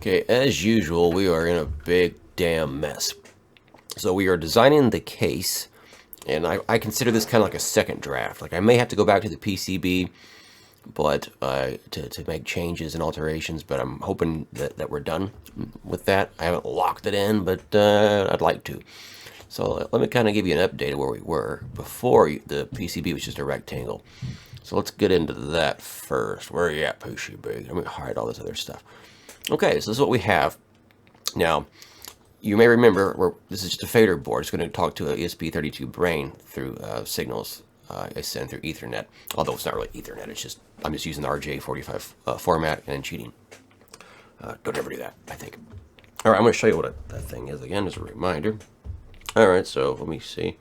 Okay, as usual, we are in a big damn mess. So we are designing the case, and I consider this kind of like a second draft. Like I may have to go back to the PCB, but to make changes and alterations. But I'm hoping that we're done with that. I haven't locked it in, but I'd like to. So let me kind of give you an update of where we were before the PCB was just a rectangle. So let's get into that first. Where are you at, PCB? Let me hide all this other stuff. Okay, so this is what we have. Now, you may remember, this is just a fader board. It's going to talk to an ESP32 brain through signals I send through Ethernet. Although it's not really Ethernet, I'm just using the RJ45 format and cheating. Don't ever do that, I think. All right, I'm going to show you what that thing is again as a reminder. All right, so let me see.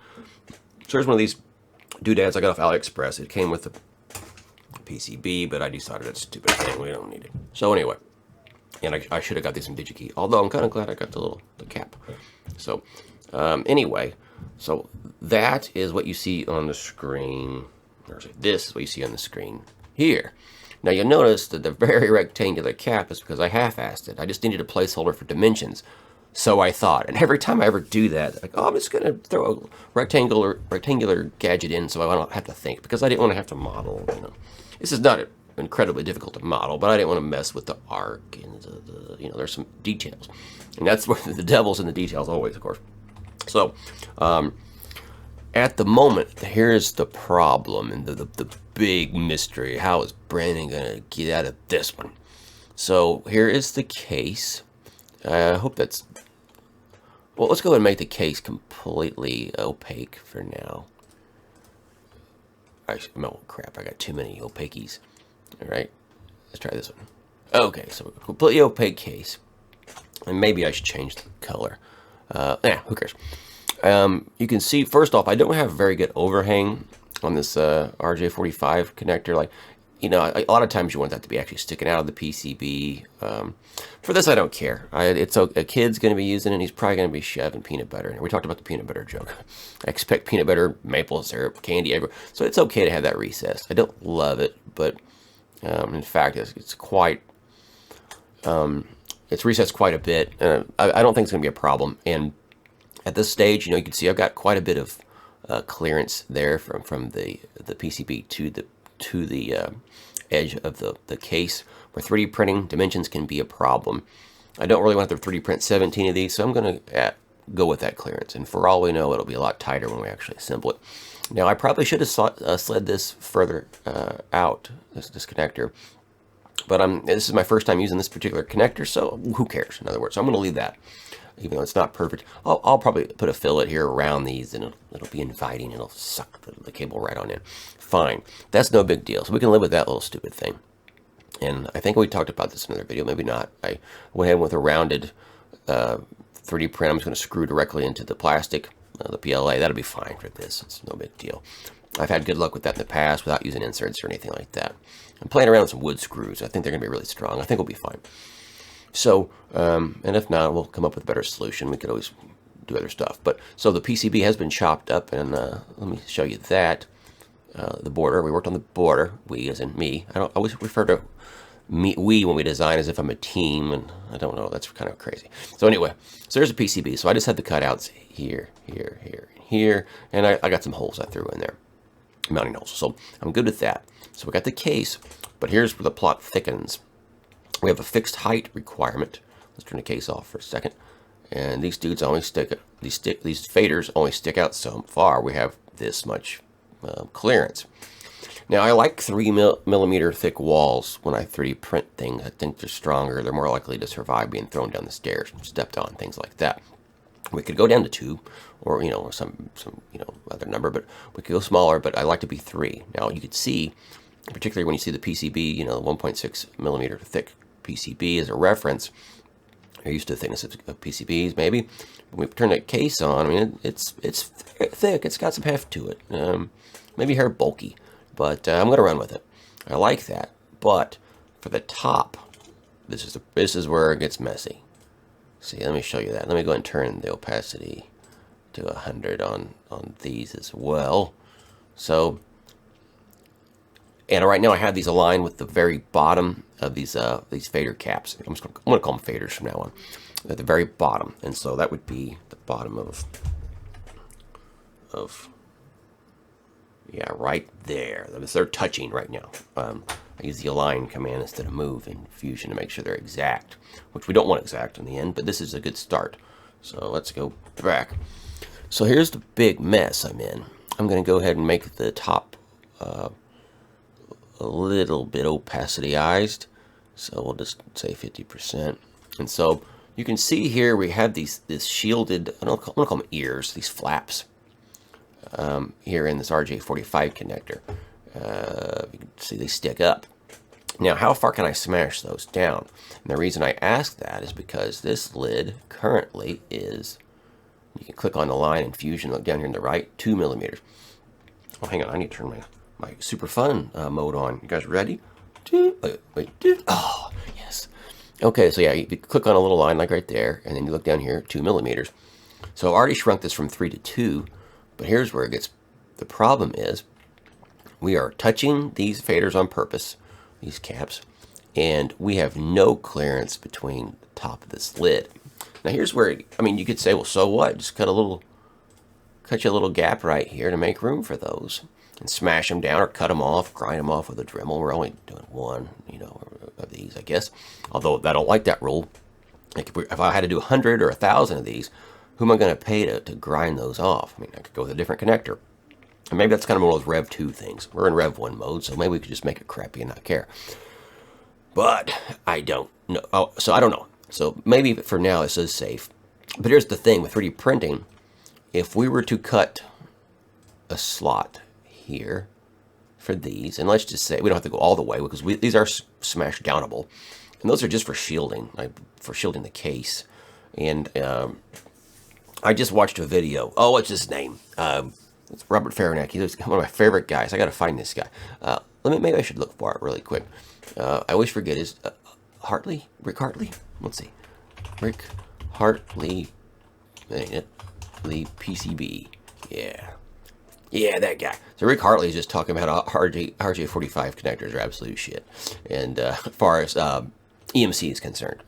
So here's one of these doodads I got off AliExpress. It came with the PCB, but I decided it's a stupid thing. We don't need it. So anyway, and I should have got this in DigiKey. Although I'm kind of glad I got the cap. So anyway, so that is what you see on the screen. Or this is what you see on the screen here. Now you'll notice that the very rectangular cap is because I half-assed it. I just needed a placeholder for dimensions. So I thought, and every time I ever do that, like, oh, I'm just going to throw a rectangular gadget in so I don't have to think, because I didn't want to have to model, This is not incredibly difficult to model, but I didn't want to mess with the arc and there's some details. And that's where the devil's in the details always, of course. So, at the moment, here's the problem and the big mystery. How is Brandon going to get out of this one? So, here is the case. I hope that's... Well, let's go ahead and make the case completely opaque for now. Oh, crap, I got too many opaques. All right, let's try this one. Okay, so a completely opaque case. And maybe I should change the color. Who cares? You can see, first off, I don't have very good overhang on this RJ45 connector. Like, a lot of times you want that to be actually sticking out of the PCB. For this, I don't care. A kid's going to be using it, and he's probably going to be shoving peanut butter in it. We talked about the peanut butter joke. I expect peanut butter, maple syrup, candy everywhere. So it's okay to have that recessed. I don't love it, but in fact, it's quite... it's recessed quite a bit. I don't think it's going to be a problem. And at this stage, you can see I've got quite a bit of clearance there from the PCB to the edge of the case. For 3D printing, dimensions can be a problem. I don't really want to 3D print 17 of these, so I'm going to go with that clearance. And for all we know, it'll be a lot tighter when we actually assemble it. Now, I probably should have slid this further out, this connector. But this is my first time using this particular connector, so who cares, in other words. So I'm going to leave that, even though it's not perfect. I'll probably put a fillet here around these, and it'll be inviting. It'll suck the cable right on in. Fine. That's no big deal. So we can live with that little stupid thing. And I think we talked about this in another video, maybe not. I went ahead with a rounded 3D print. I'm just going to screw directly into the plastic, the PLA. That'll be fine for this. It's no big deal. I've had good luck with that in the past without using inserts or anything like that. I'm playing around with some wood screws. I think they're going to be really strong. I think we'll be fine. So, and if not, we'll come up with a better solution. We could always do other stuff. But so the PCB has been chopped up, and let me show you that. The border. We worked on the border. We, as in me. I always refer to we when we design as if I'm a team, and I don't know. That's kind of crazy. So anyway, so there's a PCB. So I just had the cutouts here, here, here, and here, and I got some holes I threw in there, mounting holes. So I'm good with that. So we got the case, but here's where the plot thickens. We have a fixed height requirement. Let's turn the case off for a second. And these dudes only these faders only stick out so far. We have this much clearance. Now I like 3mm thick walls when I 3D print things. I think they're stronger. They're more likely to survive being thrown down the stairs, stepped on, things like that. We could go down to 2, or or some other number, but we could go smaller. But I like to be 3. Now you could see, particularly when you see the PCB, 1.6mm thick PCB as a reference. You're used to the thickness of PCBs, maybe. When we turn that case on, I mean, it's thick. It's got some heft to it. Maybe hair bulky, but I'm going to run with it. I like that. But for the top, this is where it gets messy. See, let me show you that. Let me go and turn the opacity to 100 on these as well. So And right now I have these aligned with the very bottom of these fader caps. I'm going to call them faders from now on. At the very bottom, and so that would be the bottom of yeah, right there. They're touching right now. I use the align command instead of move in Fusion to make sure they're exact, which we don't want exact in the end, but this is a good start. So let's go back. So here's the big mess I'm in. I'm going to go ahead and make the top a little bit opacityized. So we'll just say 50%. And so you can see here we have this shielded, I'm going to call them ears, these flaps. Here in this RJ45 connector. You can see they stick up. Now, how far can I smash those down? And the reason I ask that is because this lid currently is, you can click on the line in Fusion, look down here on the right, 2 millimeters. Oh, hang on, I need to turn my super fun mode on. You guys ready? Wait. Oh, yes. Okay, so yeah, you click on a little line like right there, and then you look down here, 2 millimeters. So I've already shrunk this from 3 to 2, but here's where it gets, the problem is, we are touching these faders on purpose, these caps, and we have no clearance between the top of this lid. Now here's where, I mean, you could say, well, so what? Just cut you a little gap right here to make room for those, and smash them down or cut them off, grind them off with a Dremel. We're only doing one, of these, I guess. Although I don't like that rule. Like if I had to do 100 or 1,000 of these, who am I going to pay to grind those off? I mean, I could go with a different connector. And maybe that's kind of one of those Rev 2 things. We're in Rev 1 mode, so maybe we could just make it crappy and not care. But I don't know. Oh, so I don't know. So maybe for now this is safe. But here's the thing with 3D printing. If we were to cut a slot here for these, and let's just say we don't have to go all the way because these are smash downable. And those are just for shielding, for shielding the case. And I just watched a video. Oh, what's his name? It's Robert Fahrenheit. He's one of my favorite guys. I got to find this guy. Maybe I should look for it really quick. I always forget his Hartley. Rick Hartley. Let's see. Rick Hartley. Lee PCB. Yeah, that guy. So Rick Hartley is just talking about RJ45 connectors are absolute shit. And as far as EMC is concerned,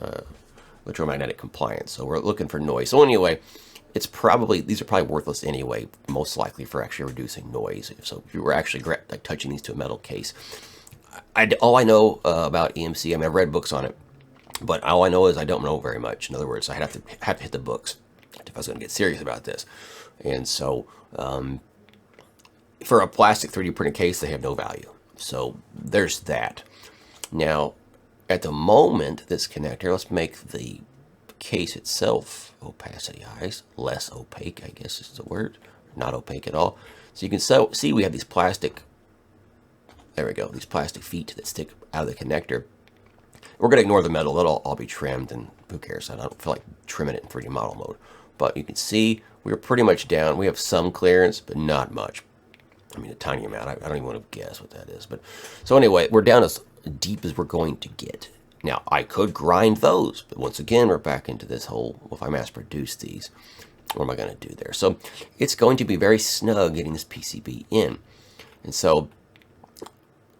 electromagnetic compliance. So we're looking for noise. So anyway, these are probably worthless anyway, most likely for actually reducing noise. So if you were actually like touching these to a metal case, all I know about EMC, I mean, I've read books on it, but all I know is I don't know very much. In other words, I have to hit the books if I was going to get serious about this. And so for a plastic 3D printed case, they have no value. So there's that. Now, at the moment, this connector, let's make the case itself opacity-ized, less opaque, I guess is the word, not opaque at all. So you can see we have these plastic, there we go, these plastic feet that stick out of the connector. We're going to ignore the metal, that'll all be trimmed, and who cares, I don't feel like trimming it in 3D model mode. But you can see we're pretty much down, we have some clearance, but not much. I mean, a tiny amount, I don't even want to guess what that is. But so anyway, we're down as deep as we're going to get. Now, I could grind those, but once again, we're back into this whole, well, if I mass produce these, what am I going to do there? So it's going to be very snug getting this PCB in. And so,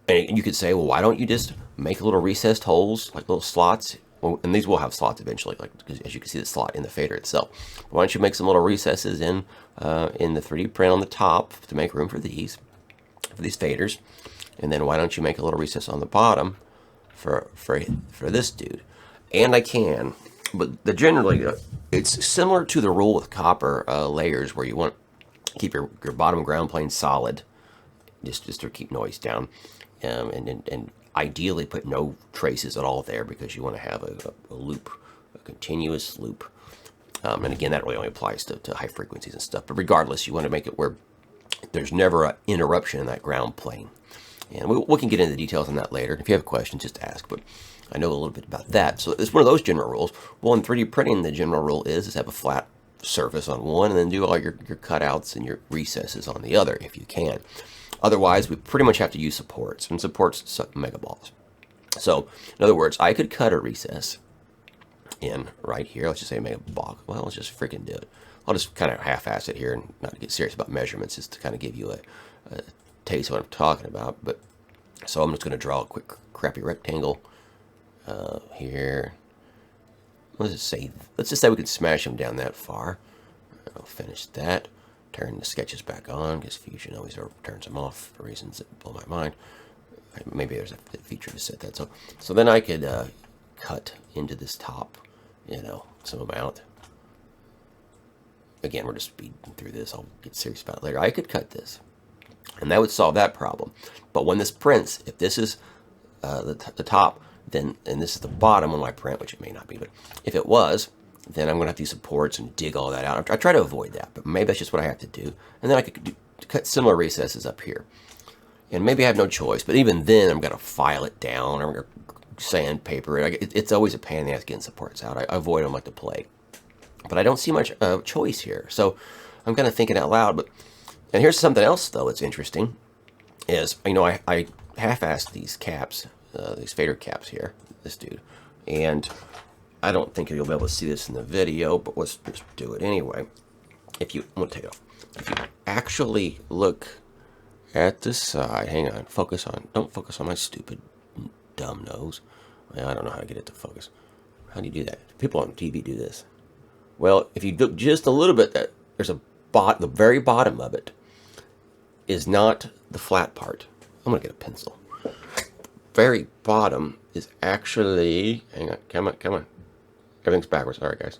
and you could say, well, why don't you just make little recessed holes, like little slots? Well, and these will have slots eventually, like as you can see the slot in the fader itself. Why don't you make some little recesses in the 3D print on the top to make room for these faders? And then why don't you make a little recess on the bottom for this dude? And I can, but generally it's similar to the rule with copper layers, where you want to keep your bottom ground plane solid, just to keep noise down, and ideally put no traces at all there, because you want to have a loop, a continuous loop. And again, that really only applies to high frequencies and stuff. But regardless, you want to make it where there's never an interruption in that ground plane. And we can get into the details on that later. If you have questions, just ask. But I know a little bit about that. So it's one of those general rules. Well, in 3D printing, the general rule is have a flat surface on one, and then do all your cutouts and your recesses on the other, if you can. Otherwise, we pretty much have to use supports, and supports megaballs. So, in other words, I could cut a recess in right here. Let's just say megaball. Well, let's just freaking do it. I'll just kind of half-ass it here and not get serious about measurements, just to kind of give you a taste of what I'm talking about. But So I'm just going to draw a quick crappy rectangle here. Let's just say we could smash them down that far. I'll finish that. Turn the sketches back on, because Fusion always turns them off for reasons that blow my mind. Maybe there's a feature to set that. So then I could cut into this top, some amount. Again, we're just speeding through this. I'll get serious about it later. I could cut this, and that would solve that problem. But when this prints, if this is the top, then, and this is the bottom on my print, which it may not be, but if it was, then I'm going to have to use supports and dig all that out. I try to avoid that, but maybe that's just what I have to do. And then I could cut similar recesses up here. And maybe I have no choice, but even then I'm going to file it down, or I'm going to sandpaper it. It's always a pain in the ass getting supports out. I avoid them like the plague. But I don't see much choice here. So I'm kind of thinking out loud. And here's something else, though, that's interesting, is, I half-assed these caps, these fader caps here, this dude. And I don't think you'll be able to see this in the video, but let's just do it anyway. I'm going to take it off. If you actually look at the side, hang on, don't focus on my stupid dumb nose. I don't know how to get it to focus. How do you do that? People on TV do this. Well, if you look just a little bit, there's the very bottom of it is not the flat part. I'm going to get a pencil. Very bottom is actually, hang on, come on. Everything's backwards. All right, guys.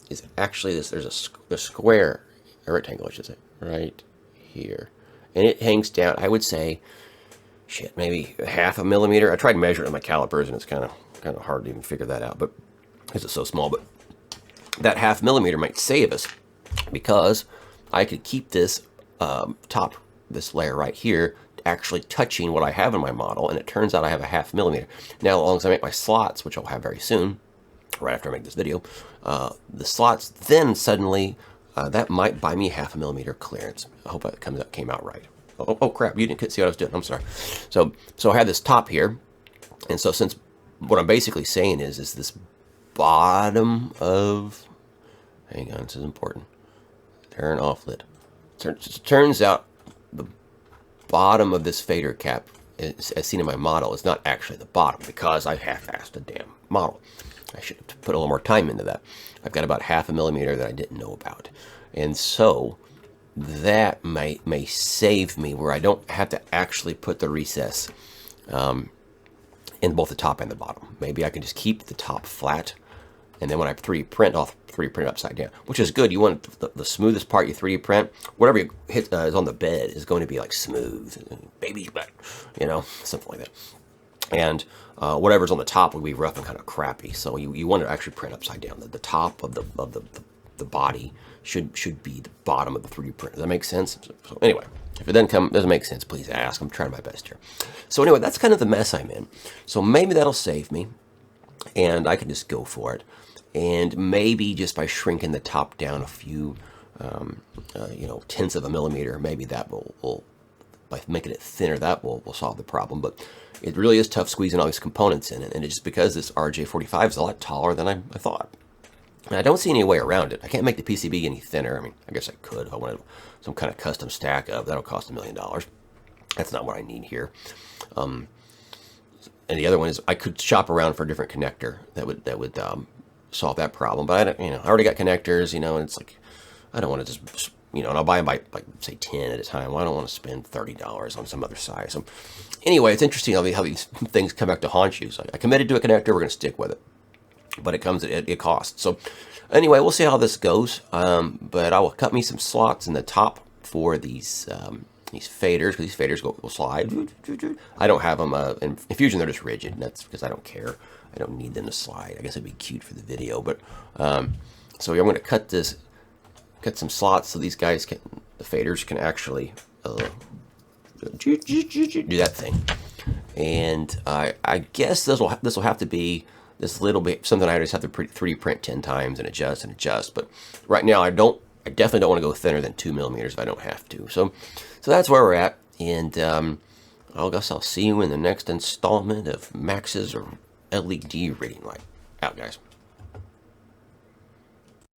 Is actually this, there's a square, a rectangle, I should say, right here. And it hangs down, I would say, maybe half a millimeter. I tried measuring it with my calipers, and it's kind of hard to even figure that out, but because it's so small. But that half millimeter might save us, because I could keep this this layer right here actually touching what I have in my model, and it turns out I have a half millimeter. Now, as long as I make my slots, which I'll have very soon, right after I make this video, the slots, then suddenly that might buy me half a millimeter clearance. I hope that came out right. Oh crap, you didn't see what I was doing. I'm sorry. So I have this top here, and so since what I'm basically saying is this bottom of, hang on, this is important. Turn off lid. Turns out the bottom of this fader cap, as seen in my model, is not actually the bottom, because I half-assed a damn model. I should have put a little more time into that. I've got about half a millimeter that I didn't know about. And so that may save me, where I don't have to actually put the recess in both the top and the bottom. Maybe I can just keep the top flat, and then when I 3D print, I'll 3D print upside down, which is good. You want the smoothest part you 3D print. Whatever you hit is on the bed is going to be like smooth, baby back, something like that. And whatever's on the top will be rough and kind of crappy. So you want to actually print upside down. The top of the body should be the bottom of the 3D print. Does that make sense? So anyway, if it doesn't make sense, please ask. I'm trying my best here. So anyway, that's kind of the mess I'm in. So maybe that'll save me, and I can just go for it. And maybe just by shrinking the top down a few, tenths of a millimeter, maybe that will by making it thinner, that will solve the problem. But it really is tough squeezing all these components in it, and it's just because this RJ45 is a lot taller than I thought. And I don't see any way around it. I can't make the PCB any thinner. I mean, I guess I could if I wanted some kind of custom stack of. That'll cost $1 million. That's not what I need here. And the other one is I could shop around for a different connector that would solve that problem. But I already got connectors, and it's like I don't want to just and I'll buy them by like say 10 at a time. Well, I don't want to spend $30 on some other size. So anyway, it's interesting how these things come back to haunt you. So I committed to a connector. We're going to stick with it, but it comes at a cost. So anyway, we'll see how this goes. But I will cut me some slots in the top for these faders, because these faders will slide. I don't have them in Fusion. They're just rigid, and that's because I don't care. I don't need them to slide. I guess it'd be cute for the video, but so I'm going to cut some slots so these guys the faders can actually do that thing. And I guess this will have to be this little bit something I just have to 3D print 10 times and adjust. But right now I definitely don't want to go thinner than 2 millimeters if I don't have to. So that's where we're at, and I guess I'll see you in the next installment of Max's LED reading light. Out, guys.